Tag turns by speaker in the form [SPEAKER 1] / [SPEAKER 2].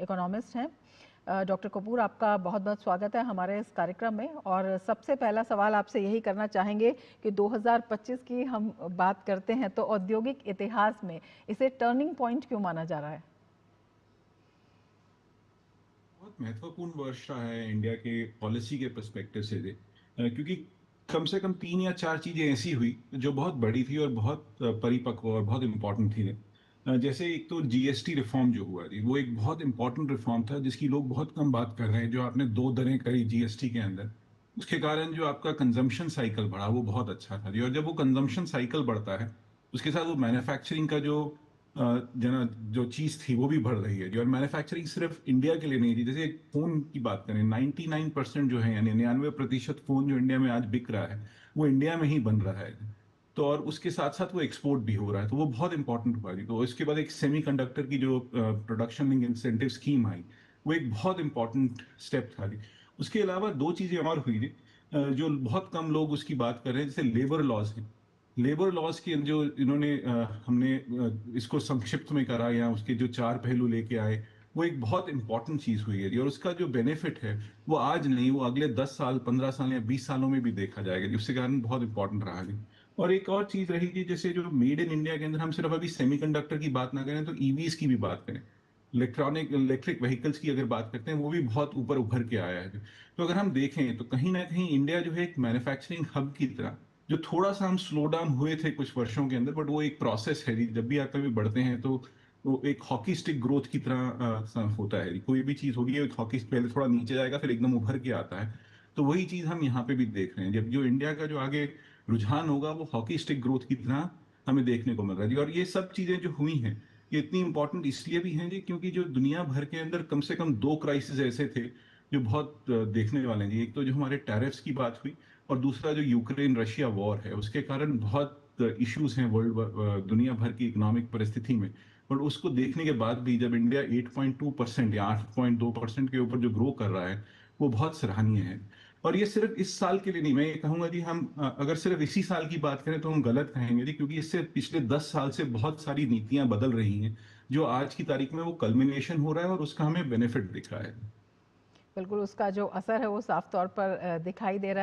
[SPEAKER 1] Economist हैं। Doctor Kapoor, आपका बहुत बहुत स्वागत है हमारे इस कार्यक्रम में। और सबसे पहला सवाल आपसे यही करना चाहेंगे कि 2025 की हम बात करते हैं तो औद्योगिक इतिहास में इसे टर्निंग पॉइंट क्यों माना जा रहा है?
[SPEAKER 2] बहुत महत्वपूर्ण वर्ष रहा है इंडिया के पॉलिसी के पर्सपेक्टिव से क्योंकि कम से कम तीन या चार चीजें ऐसी हुई जो बहुत बड़ी थी और बहुत परिपक्व और बहुत इंपॉर्टेंट थी। जैसे एक तो जीएसटी रिफॉर्म जो हुआ थी, वो एक बहुत इंपॉर्टेंट रिफॉर्म था जिसकी लोग बहुत कम बात कर रहे हैं। जो आपने दो दरें करी जीएसटी के अंदर, उसके कारण जो आपका कंजम्पशन साइकिल बढ़ा वो बहुत अच्छा था जी। और जब वो कंजम्पशन साइकिल बढ़ता है, उसके साथ वो मैन्युफैक्चरिंग का जो जना जो चीज थी वो भी बढ़ रही है जी। और मैन्युफैक्चरिंग सिर्फ इंडिया के लिए नहीं थी। जैसे फोन की बात करें, 99% जो है, यानी 99% फोन जो इंडिया में आज बिक रहा है वो इंडिया में ही बन रहा है। तो और उसके साथ साथ वो एक्सपोर्ट भी हो रहा है, तो वो बहुत इंपॉर्टेंट हुआ जी। तो इसके बाद एक सेमीकंडक्टर की जो प्रोडक्शन लिंक इंसेंटिव स्कीम आई, वो एक बहुत इंपॉर्टेंट स्टेप था जी। उसके अलावा दो चीजें और हुई जी, जो बहुत कम लोग उसकी बात कर रहे हैं। जैसे लेबर लॉज है, लेबर लॉज के जो इन्होंने हमने इसको संक्षिप्त में करा या उसके जो चार पहलू लेके आए, वो एक बहुत इंपॉर्टेंट चीज हुई है जी। और उसका जो बेनिफिट है वो आज नहीं, वो अगले 10 साल 15 साल या 20 सालों में भी देखा जाएगा जी। उसके कारण बहुत इंपॉर्टेंट रहा जी। और एक और चीज रही जी, जैसे जो मेड इन इंडिया के अंदर हम सिर्फ अभी सेमीकंडक्टर की बात ना करें तो ईवीज की भी बात करें, इलेक्ट्रिक व्हीकल्स की अगर बात करते हैं, वो भी बहुत ऊपर उभर के आया है। तो अगर हम देखें तो कहीं ना कहीं इंडिया जो है एक मैन्युफैक्चरिंग हब की तरह, जो थोड़ा सा हम स्लो डाउन हुए थे कुछ वर्षों के अंदर, बट वो एक प्रोसेस है जी। जब भी आप कभी बढ़ते हैं तो वो एक हॉकी स्टिक ग्रोथ की तरह होता है जी। कोई भी चीज होगी, एक हॉकी पहले थोड़ा नीचे जाएगा फिर एकदम उभर के आता है। तो वही चीज हम यहाँ पे भी देख रहे हैं। जब जो इंडिया का जो आगे रुझान होगा वो हॉकी स्टिक ग्रोथ की तरह हमें देखने को मिल रहा है जी। और ये सब चीजें जो हुई हैं, ये इतनी इंपॉर्टेंट इसलिए भी हैं जी क्योंकि जो दुनिया भर के अंदर कम से कम दो क्राइसिस ऐसे थे जो बहुत देखने वाले हैं जी। एक तो जो हमारे टैरिफ्स की बात हुई, और दूसरा जो यूक्रेन रशिया वॉर है, उसके कारण बहुत इश्यूज हैं दुनिया भर की इकोनॉमिक परिस्थिति में। पर उसको देखने के बाद भी जब इंडिया 8.2% या 8.2% के ऊपर जो ग्रो कर रहा है, वो बहुत सराहनीय है। और ये सिर्फ इस साल के लिए नहीं, मैं ये कहूंगा जी, हम अगर सिर्फ इसी साल की बात करें तो हम गलत कहेंगे जी, क्योंकि इससे पिछले 10 साल से बहुत सारी नीतियां बदल रही हैं जो आज की तारीख में वो कल्मिनेशन हो रहा है और उसका हमें बेनिफिट दिख रहा है।
[SPEAKER 1] बिल्कुल, उसका जो असर है वो साफ तौर पर दिखाई दे रहा है।